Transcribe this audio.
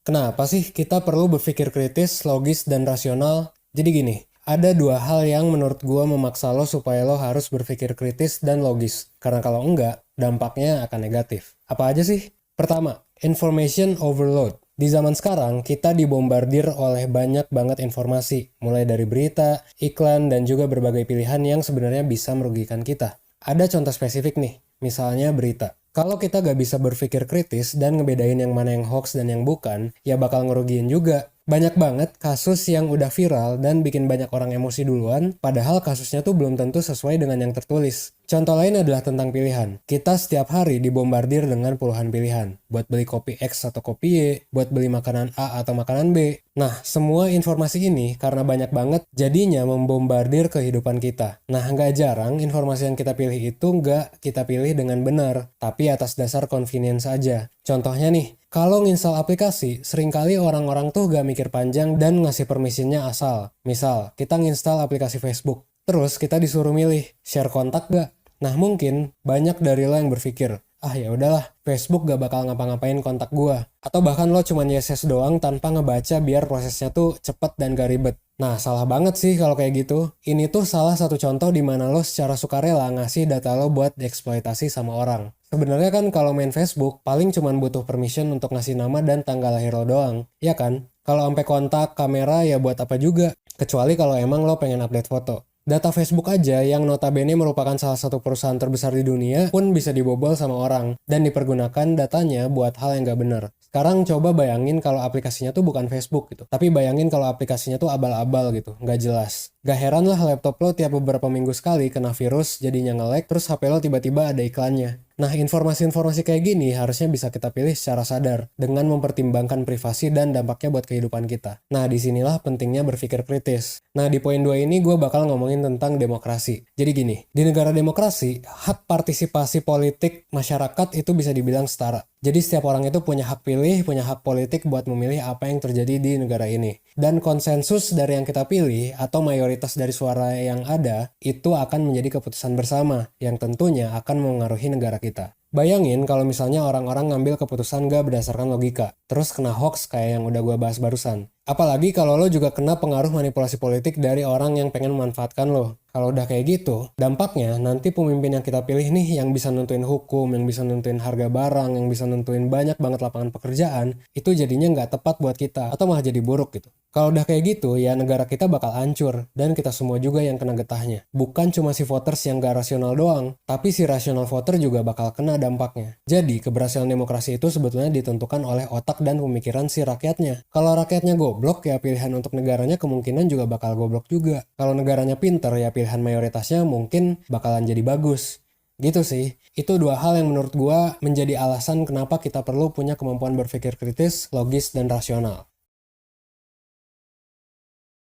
Kenapa sih kita perlu berpikir kritis, logis, dan rasional? Jadi gini, ada dua hal yang menurut gua memaksa lo supaya lo harus berpikir kritis dan logis. Karena kalau enggak, dampaknya akan negatif. Apa aja sih? Pertama, information overload. Di zaman sekarang, kita dibombardir oleh banyak banget informasi, mulai dari berita, iklan, dan juga berbagai pilihan yang sebenarnya bisa merugikan kita. Ada contoh spesifik nih, misalnya berita. Kalau kita gak bisa berpikir kritis dan ngebedain yang mana yang hoax dan yang bukan, ya bakal ngerugiin juga. Banyak banget kasus yang udah viral dan bikin banyak orang emosi duluan, padahal kasusnya tuh belum tentu sesuai dengan yang tertulis. Contoh lain adalah tentang pilihan. Kita setiap hari dibombardir dengan puluhan pilihan. Buat beli kopi X atau kopi Y, buat beli makanan A atau makanan B. Nah, semua informasi ini karena banyak banget jadinya membombardir kehidupan kita. Nah, nggak jarang informasi yang kita pilih itu nggak kita pilih dengan benar, tapi atas dasar convenience aja. Contohnya nih, kalau nginstal aplikasi, seringkali orang-orang tuh gak mikir panjang dan ngasih permisinya asal. Misal, kita nginstal aplikasi Facebook. Terus kita disuruh milih, share kontak gak? Nah mungkin banyak dari lo yang berpikir, ya udahlah, Facebook gak bakal ngapa-ngapain kontak gua. Atau bahkan lo cuma yes doang tanpa ngebaca biar prosesnya tuh cepet dan gak ribet. Nah salah banget sih kalau kayak gitu. Ini tuh salah satu contoh di mana lo secara sukarela ngasih data lo buat dieksploitasi sama orang. Sebenarnya kan kalau main Facebook paling cuma butuh permission untuk ngasih nama dan tanggal lahir lo doang, ya kan? Kalau sampai kontak, kamera ya buat apa juga, kecuali kalau emang lo pengen update foto. Data Facebook aja yang notabene merupakan salah satu perusahaan terbesar di dunia pun bisa dibobol sama orang dan dipergunakan datanya buat hal yang gak bener. Sekarang coba bayangin kalau aplikasinya tuh bukan Facebook gitu. Tapi bayangin kalau aplikasinya tuh abal-abal gitu, gak jelas. Gak heran lah laptop lo tiap beberapa minggu sekali kena virus, jadinya nge-lag, terus HP lo tiba-tiba ada iklannya. Nah, informasi-informasi kayak gini harusnya bisa kita pilih secara sadar dengan mempertimbangkan privasi dan dampaknya buat kehidupan kita. Nah, disinilah pentingnya berpikir kritis. Nah, di poin 2 ini gue bakal ngomongin tentang demokrasi. Jadi gini, di negara demokrasi, hak partisipasi politik masyarakat itu bisa dibilang setara. Jadi setiap orang itu punya hak pilih, punya hak politik buat memilih apa yang terjadi di negara ini. Dan konsensus dari yang kita pilih atau mayoritas dari suara yang ada itu akan menjadi keputusan bersama yang tentunya akan mengaruhi negara kita. Bayangin kalau misalnya orang-orang ngambil keputusan gak berdasarkan logika, terus kena hoax kayak yang udah gue bahas barusan. Apalagi kalau lo juga kena pengaruh manipulasi politik dari orang yang pengen memanfaatkan lo. Kalau udah kayak gitu, dampaknya nanti pemimpin yang kita pilih nih yang bisa nentuin hukum, yang bisa nentuin harga barang, yang bisa nentuin banyak banget lapangan pekerjaan, itu jadinya nggak tepat buat kita, atau malah jadi buruk gitu. Kalau udah kayak gitu, ya negara kita bakal hancur, dan kita semua juga yang kena getahnya. Bukan cuma si voters yang gak rasional doang, tapi si rasional voter juga bakal kena dampaknya. Jadi, keberhasilan demokrasi itu sebetulnya ditentukan oleh otak dan pemikiran si rakyatnya. Kalau rakyatnya goblok, ya pilihan untuk negaranya kemungkinan juga bakal goblok juga. Kalau negaranya pinter, ya pilihan mayoritasnya mungkin bakalan jadi bagus. Gitu sih. Itu dua hal yang menurut gua menjadi alasan kenapa kita perlu punya kemampuan berpikir kritis, logis, dan rasional.